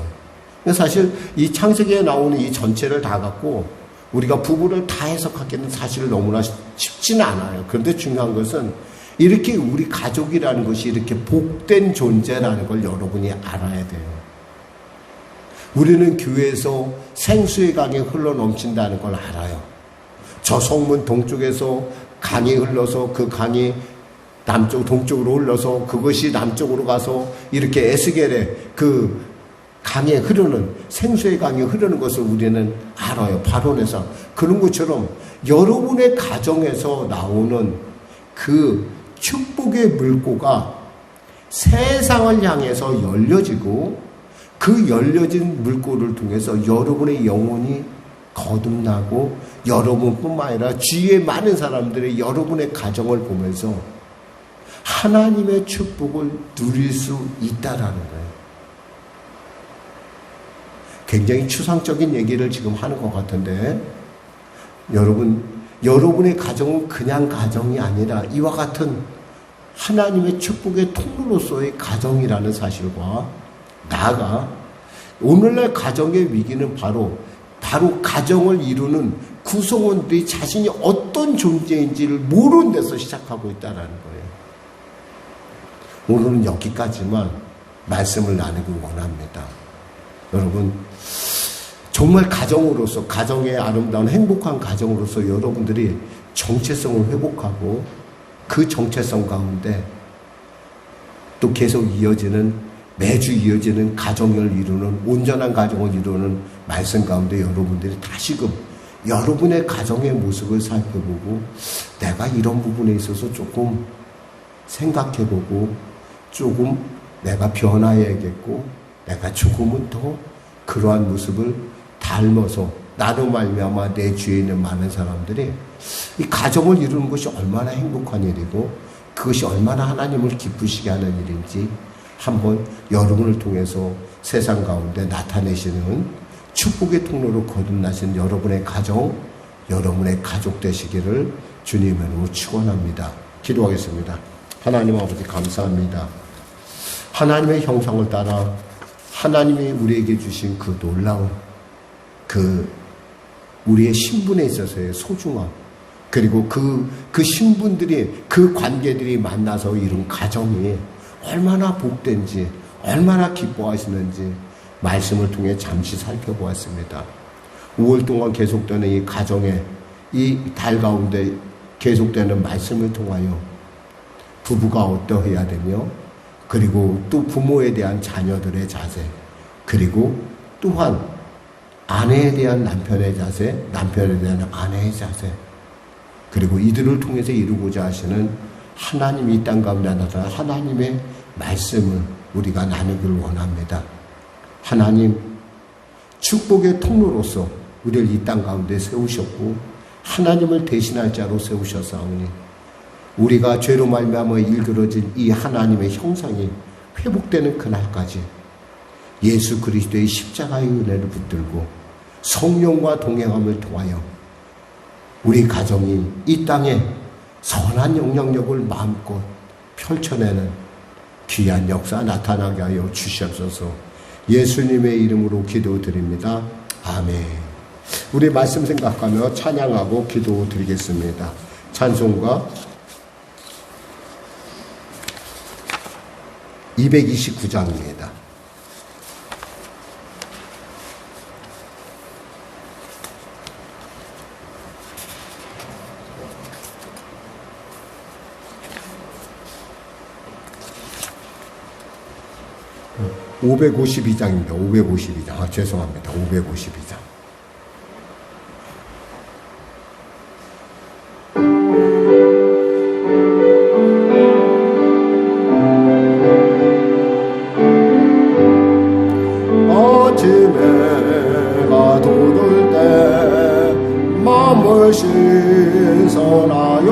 사실 이 창세기에 나오는 이 전체를 다 갖고 우리가 부부를 다 해석하기는 사실 너무나 쉽지는 않아요. 그런데 중요한 것은 이렇게 우리 가족이라는 것이 이렇게 복된 존재라는 걸 여러분이 알아야 돼요. 우리는 교회에서 생수의 강이 흘러넘친다는 걸 알아요. 저 성문 동쪽에서 강이 흘러서 그 강이 동쪽으로 흘러서 그것이 남쪽으로 가서 이렇게 에스겔의 그 강에 흐르는 생수의 강이 흐르는 것을 우리는 알아요. 발언에서. 그런 것처럼 여러분의 가정에서 나오는 그 축복의 물고가 세상을 향해서 열려지고 그 열려진 물고를 통해서 여러분의 영혼이 거듭나고 여러분뿐만 아니라 주위에 많은 사람들이 여러분의 가정을 보면서 하나님의 축복을 누릴 수 있다라는 거예요. 굉장히 추상적인 얘기를 지금 하는 것 같은데 여러분의 가정은 그냥 가정이 아니라 이와 같은 하나님의 축복의 통로로서의 가정이라는 사실과 나아가 오늘날 가정의 위기는 바로 가정을 이루는 구성원들이 자신이 어떤 존재인지를 모르는 데서 시작하고 있다는 거예요. 오늘은 여기까지만 말씀을 나누기 원합니다. 여러분 정말 가정으로서 가정의 아름다운 행복한 가정으로서 여러분들이 정체성을 회복하고 그 정체성 가운데 또 계속 매주 이어지는 가정을 이루는 온전한 가정을 이루는 말씀 가운데 여러분들이 다시금 여러분의 가정의 모습을 살펴보고 내가 이런 부분에 있어서 조금 생각해보고 조금 내가 변화해야겠고 내가 조금은 더 그러한 모습을 닮아서 나로 말미암아 내 주위에 있는 많은 사람들이 이 가정을 이루는 것이 얼마나 행복한 일이고 그것이 얼마나 하나님을 기쁘시게 하는 일인지 한번 여러분을 통해서 세상 가운데 나타내시는 축복의 통로로 거듭나신 여러분의 가정, 여러분의 가족 되시기를 주님의 이름으로 축원합니다. 기도하겠습니다. 하나님 아버지 감사합니다. 하나님의 형상을 따라 하나님이 우리에게 주신 그 놀라운 우리의 신분에 있어서의 소중함 그리고 그 신분들이 그 관계들이 만나서 이룬 가정이 얼마나 복된지 얼마나 기뻐하시는지 말씀을 통해 잠시 살펴보았습니다. 5월 동안 계속되는 이 가정의 이 달 가운데 계속되는 말씀을 통하여 부부가 어떠해야 되며 그리고 또 부모에 대한 자녀들의 자세 그리고 또한 아내에 대한 남편의 자세 남편에 대한 아내의 자세 그리고 이들을 통해서 이루고자 하시는 하나님이 이 땅 가운데 나타난 하나님의 말씀을 우리가 나누기를 원합니다. 하나님 축복의 통로로서 우리를 이 땅 가운데 세우셨고 하나님을 대신할 자로 세우셨사오니 우리가 죄로 말미암아 일그러진 이 하나님의 형상이 회복되는 그날까지 예수 그리스도의 십자가의 은혜를 붙들고 성령과 동행함을 통하여 우리 가정이 이 땅에 선한 영향력을 마음껏 펼쳐내는 귀한 역사 나타나게 하여 주시옵소서. 예수님의 이름으로 기도드립니다. 아멘. 우리 말씀 생각하며 찬양하고 기도드리겠습니다. 찬송가 229장입니다. (552장입니다) 552장. 죄송합니다. 552장. 아침에가 돋을 때 마음을 신선하여라.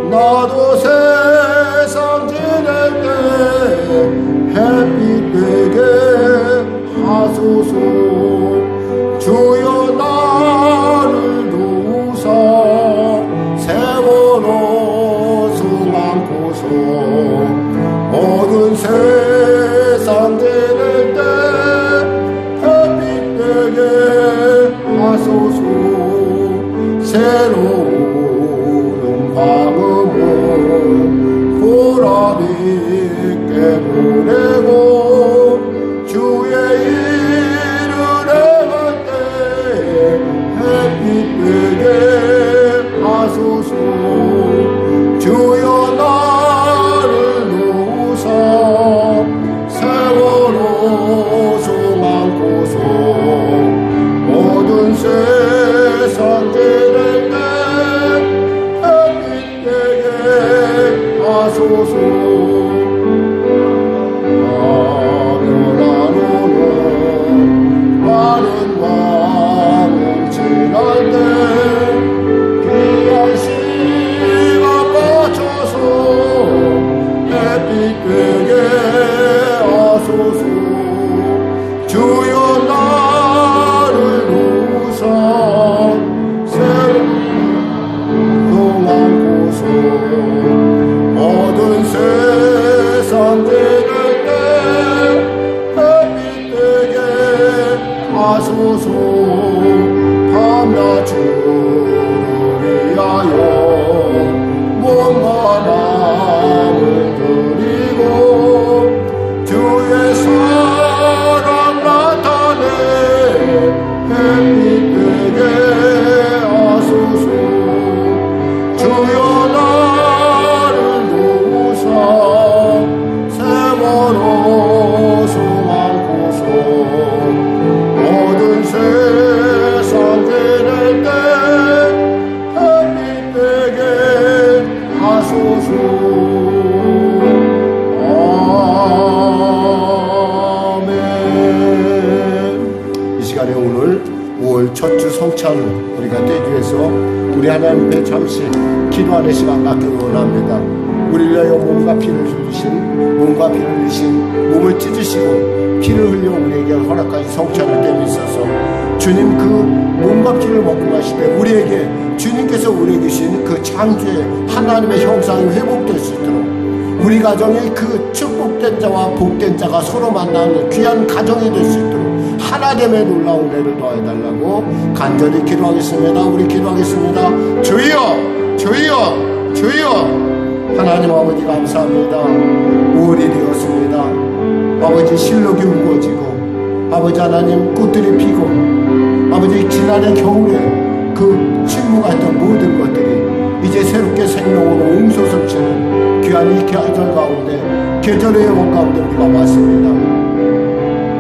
나도 세상 지낼 때 햇빛 되게 하소서. 주여 나를 도우사 세월호 수많고서 모든 세상 지낼 때 햇빛 되게 하소서. 새로운 방음을 보람있게 보내고 주의 일을 행할 때 햇빛 되게 하소서. 주여 나를 도우사 세월호 수많고서 모든 세상 지낼 때 햇빛 되게 하소서. 하늘나루는 마른 밤을 지날 때 귀한 시간 맞춰서 햇빛 되게 하소서. 주여 나를 도우사 새로운 모든 세상 지낼 때 햇빛 되게 하소서. 밤낮주를 위하여 몸과 마음을 드리고 주의 사랑 나타내 햇빛 되게 하소서. 주여 나를 도우사 세월호 수많고서 모든 세상 지낼 때 햇빛 되게 하소서. 아멘. 이 시간에 오늘 5월 첫 주 성찬을 우리가 대주해서 우리 하나님 앞에 잠시 기도하는 시간 갖기를 원합니다. 우리를 위하여 몸과 피를 흘리신 몸을 찢으시고 피를 흘려 우리에게 허락하신 성찬을 땜에 있어서 주님 그 몸과 피를 먹고 가실 때 우리에게 주님께서 우리에게 주신 그 창조의 하나님의 형상이 회복될 수 있도록 우리 가정의 그 축복된 자와 복된 자가 서로 만나는 귀한 가정이 될 수 있도록 하나됨의 놀라운 은혜를 더해달라고 간절히 기도하겠습니다. 우리 기도하겠습니다. 주여 주여 주여. 하나님 아버지 감사합니다. 5월이 되었습니다. 아버지 실록이 우거지고 아버지 하나님 꽃들이 피고 아버지 지난해 겨울에 그 침묵했던 모든 것들이 이제 새롭게 생명으로 웅솟음치는 귀한 이 계절 가운데 계절의 영혼 가운데 우리가 왔습니다.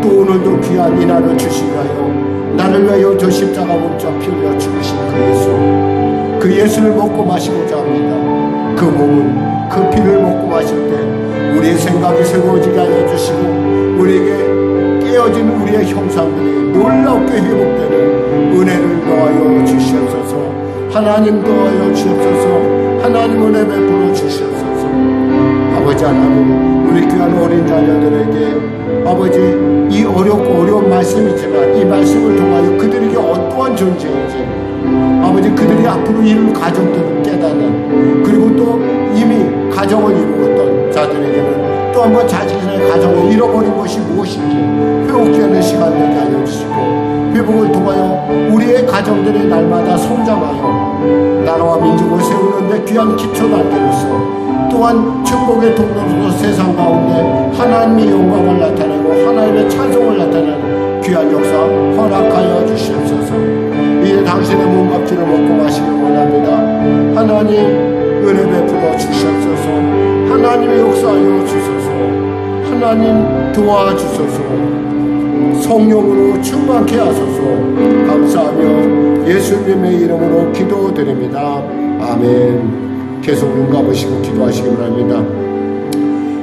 또 오늘도 귀한 이 날을 주시하여 나를 위하여 저 십자가 몸자 피 흘려 죽으신 그 예수를 먹고 마시고자 합니다. 그 몸은 그 피를 먹고 마실 때 우리의 생각이 새로워지게 하여 주시고 우리에게 깨어진 우리의 형상들이 놀랍게 회복되는 은혜를 더하여 주시옵소서. 하나님 더하여 주옵소서. 하나님 은혜 베풀어 주시옵소서. 아버지 하나님 우리 귀한 어린 자녀들에게 아버지 이 어렵고 어려운 말씀이지만 이 말씀을 통하여 그들에게 어떠한 존재인지 아버지 그들이 앞으로 이룰 가정들을 깨닫는, 그리고 또 이미 가정을 이루었던 자들에게는 또 한번 자신의 가정을 잃어버린 것이 무엇인지 회복되는 시간 되게 하여 주시고, 회복을 통하여 우리의 가정들이 날마다 성장하여 나라와 민족을 세우는데 귀한 기초 단계로서, 또한 축복의 통로로서 세상 가운데 하나님의 영광을 나타내고 하나님의 찬송을 나타내는 귀한 역사 허락하여 주시옵소서. 이제 당신의 몸값지를 먹고 마시길 원합니다. 하나님 은혜 베풀어 주시옵소서. 하나님의 역사하여 주소서. 하나님 도와주소서. 성령으로 충만케 하소서. 감사하며 예수님의 이름으로 기도드립니다. 아멘. 계속 눈 감으시고 기도하시기 바랍니다.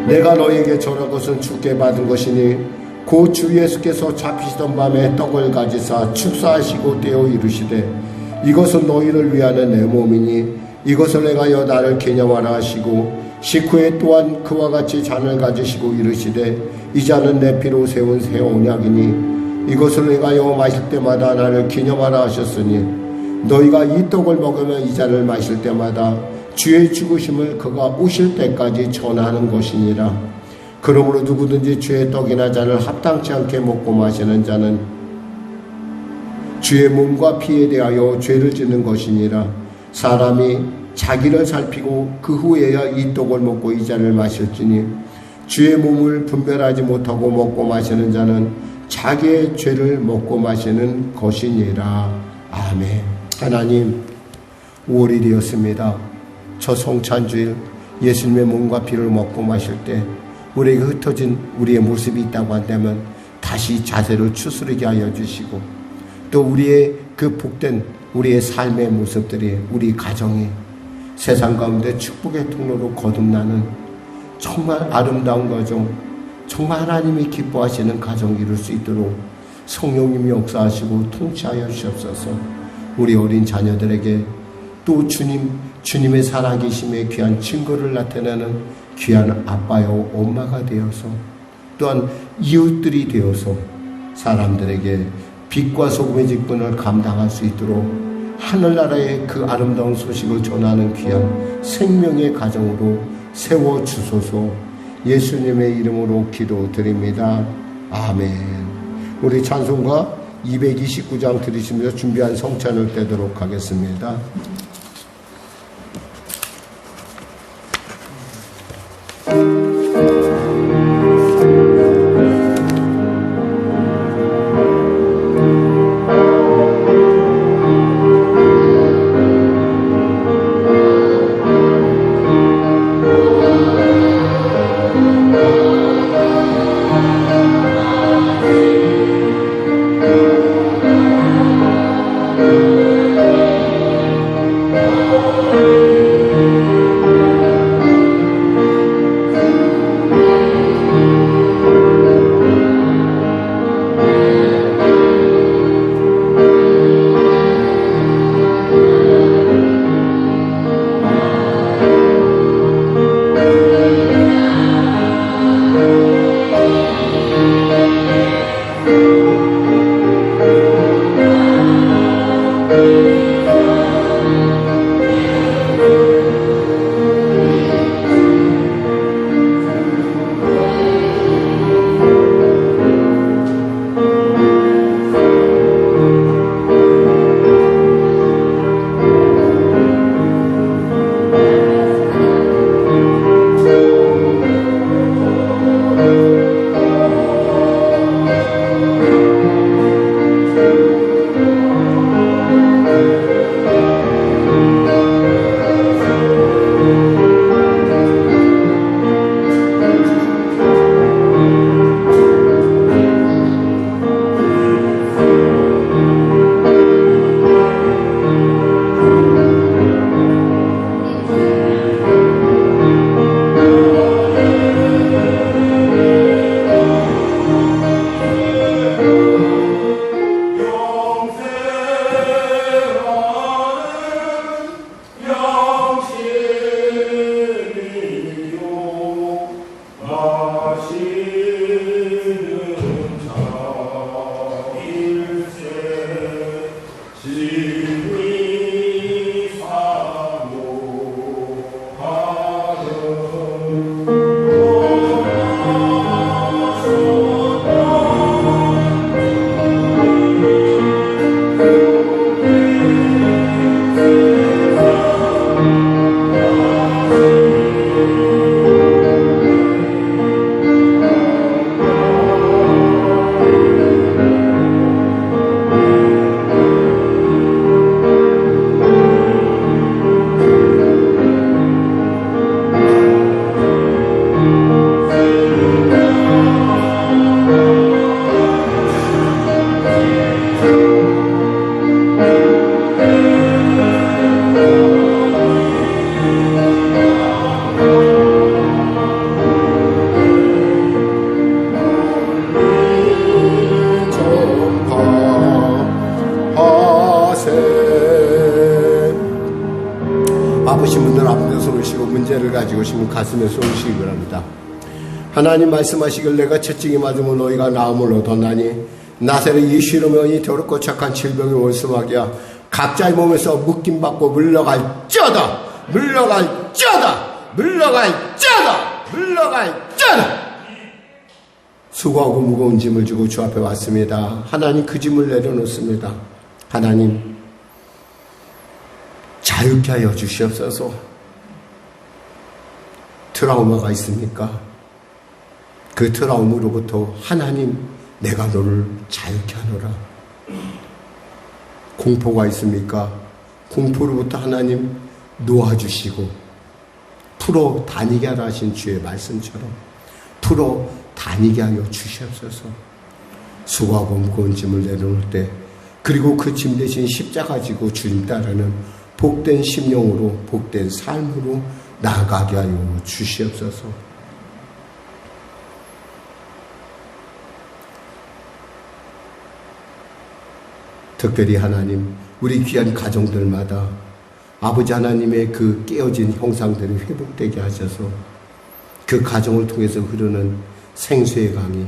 내가 너에게 전한 것은 주께 받은 것이니 곧 주 예수께서 잡히시던 밤에 떡을 가지사 축사하시고 떼어 이르시되 이것은 너희를 위하는 내 몸이니 이것을 행하여 나를 기념하라 하시고, 식후에 또한 그와 같이 잔을 가지시고 이르시되 이 잔은 내 피로 세운 새 언약이니 이것을 행하여 마실 때마다 나를 기념하라 하셨으니 너희가 이 떡을 먹으며 이 잔을 마실 때마다 주의 죽으심을 그가 오실 때까지 전하는 것이니라. 그러므로 누구든지 주의 떡이나 잔을 합당치 않게 먹고 마시는 자는 주의 몸과 피에 대하여 죄를 짓는 것이니라. 사람이 자기를 살피고 그 후에야 이 떡을 먹고 이 잔을 마실지니 주의 몸을 분별하지 못하고 먹고 마시는 자는 자기의 죄를 먹고 마시는 것이니라. 아멘. 하나님, 5월이 되었습니다. 저 성찬주일 예수님의 몸과 피를 먹고 마실 때 우리에게 흩어진 우리의 모습이 있다고 한다면 다시 자세를 추스르게 하여 주시고, 또 우리의 그 복된 우리의 삶의 모습들이 우리 가정이 세상 가운데 축복의 통로로 거듭나는 정말 아름다운 가정, 정말 하나님이 기뻐하시는 가정 이룰 수 있도록 성령님이 역사하시고 통치하여 주시옵소서. 우리 어린 자녀들에게 또 주님의 살아계심의 귀한 증거를 나타내는 귀한 아빠요 엄마가 되어서, 또한 이웃들이 되어서 사람들에게 빛과 소금의 직분을 감당할 수 있도록 하늘나라의 그 아름다운 소식을 전하는 귀한 생명의 가정으로 세워주소서. 예수님의 이름으로 기도드립니다. 아멘. 우리 찬송가 229장 들으시면서 준비한 성찬을 떼도록 하겠습니다. 바쁘신 분들 앞에 서오시고 문제를 가지고 오시면 가슴에 쏘시기 바랍니다. 하나님 말씀하시길 내가 채찍이 맞으면 너희가 나음을 얻었나니 나사렛 예수 이름으로 이 더럽고 착한 질병의 원수마귀야 각자의 몸에서 묶임받고 물러갈쩌다 물러갈쩌다 물러갈쩌다 물러갈쩌다. 수고하고 무거운 짐을 지고 주 앞에 왔습니다. 하나님 그 짐을 내려놓습니다. 하나님 자유케 하여 주시옵소서. 트라우마가 있습니까? 그 트라우마로부터 하나님 내가 너를 자유케 하노라. 공포가 있습니까? 공포로부터 하나님 놓아주시고 풀어 다니게 하라 하신 주의 말씀처럼 풀어 다니게 하여 주시옵소서. 수고하고 무거운 짐을 내려놓을 때 그리고 그 짐 대신 십자가 지고 주님 따르는 복된 심령으로 복된 삶으로 나아가게 하여 주시옵소서. 특별히 하나님 우리 귀한 가정들마다 아버지 하나님의 그 깨어진 형상들이 회복되게 하셔서 그 가정을 통해서 흐르는 생수의 강이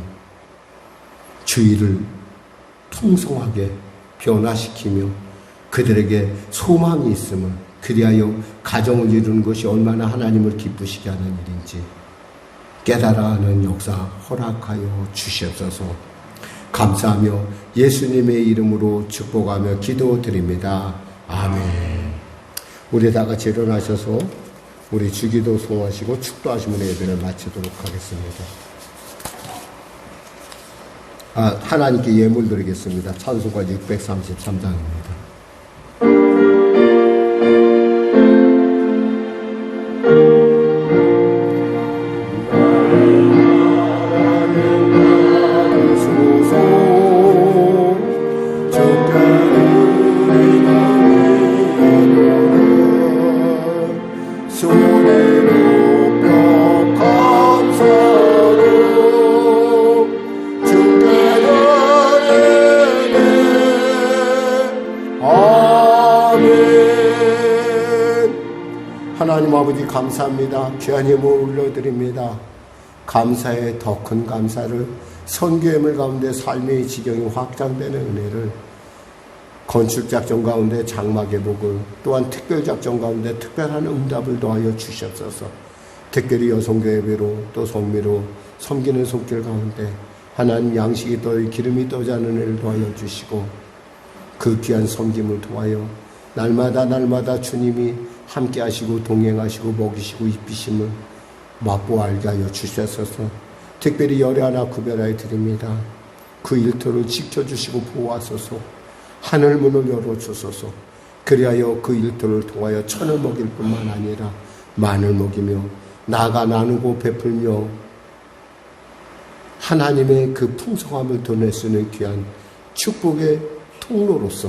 주위를 풍성하게 변화시키며 그들에게 소망이 있음을 그리하여 가정을 이루는 것이 얼마나 하나님을 기쁘시게 하는 일인지 깨달아 하는 역사 허락하여 주시옵소서. 감사하며 예수님의 이름으로 축복하며 기도드립니다. 아멘. 우리 다 같이 일어나셔서 우리 주기도 송하시고 축도하시면 예배를 마치도록 하겠습니다. 하나님께 예물 드리겠습니다. 찬송가 633장입니다. 하나님 아버지 감사합니다. 귀한 예물 올려드립니다. 감사에 더 큰 감사를 선교예물 가운데 삶의 지경이 확장되는 은혜를 건축작전 가운데 장막의 복을 또한 특별작전 가운데 특별한 응답을 더하여 주시옵소서. 특별히 여성교회로 또 성미로 섬기는 손길 가운데 하나님 양식이 떠 기름이 떠지 않는 은혜를 더하여 주시고 그 귀한 섬김을 통하여 날마다 주님이 함께 하시고 동행하시고 먹이시고 입히심을 맛보아 알게 하여 주셨소서. 특별히 열애 하나 구별하여 드립니다. 그 일터를 지켜주시고 보호하소서. 하늘문을 열어주소서. 그리하여 그 일터를 통하여 천을 먹일 뿐만 아니라 만을 먹이며 나가 나누고 베풀며 하나님의 그 풍성함을 드러낼 수 있는 귀한 축복의 통로로서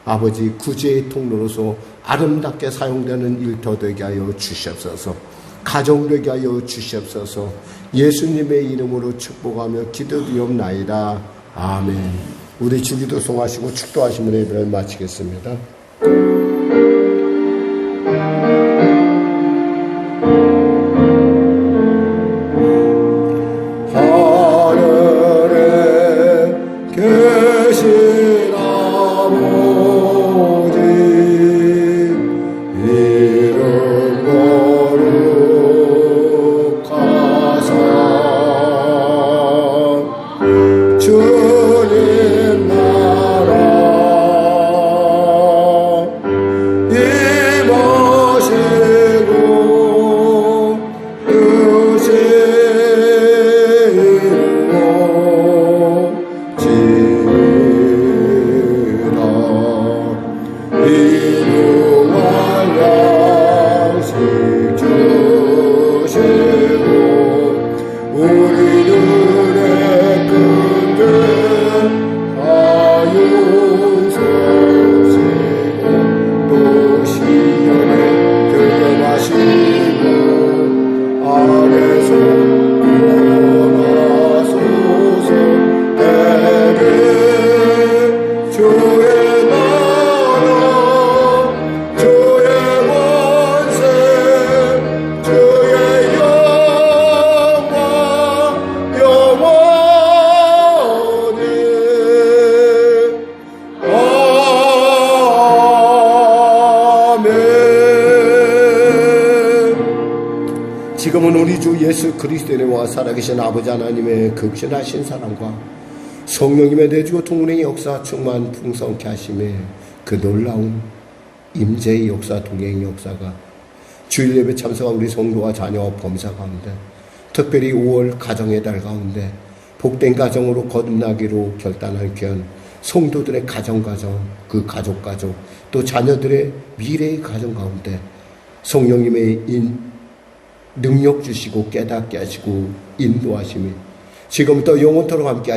아버지 구제의 통로로서 아름답게 사용되는 일터 되게 하여 주시옵소서. 가정 되게 하여 주시옵소서. 예수님의 이름으로 축복하며 기도드리옵나이다. 아멘. 우리 주기도 송하시고 축도하시면 예배를 마치겠습니다. 지금은 우리 주 예수 그리스도와 살아계신 아버지 하나님의 극진하신 사랑과 성령님의 내주고 동행의 역사 충만 풍성케 하심에 그 놀라운 임재의 역사, 동행의 역사가 주일 예배 참석한 우리 성도와 자녀와 범사 가운데, 특별히 5월 가정의 달 가운데 복된 가정으로 거듭나기로 결단한 귀한 성도들의 가정, 그 가족, 또 자녀들의 미래의 가정 가운데 성령님의 능력 주시고 깨닫게 하시고 인도하심이 지금부터 영원토록 함께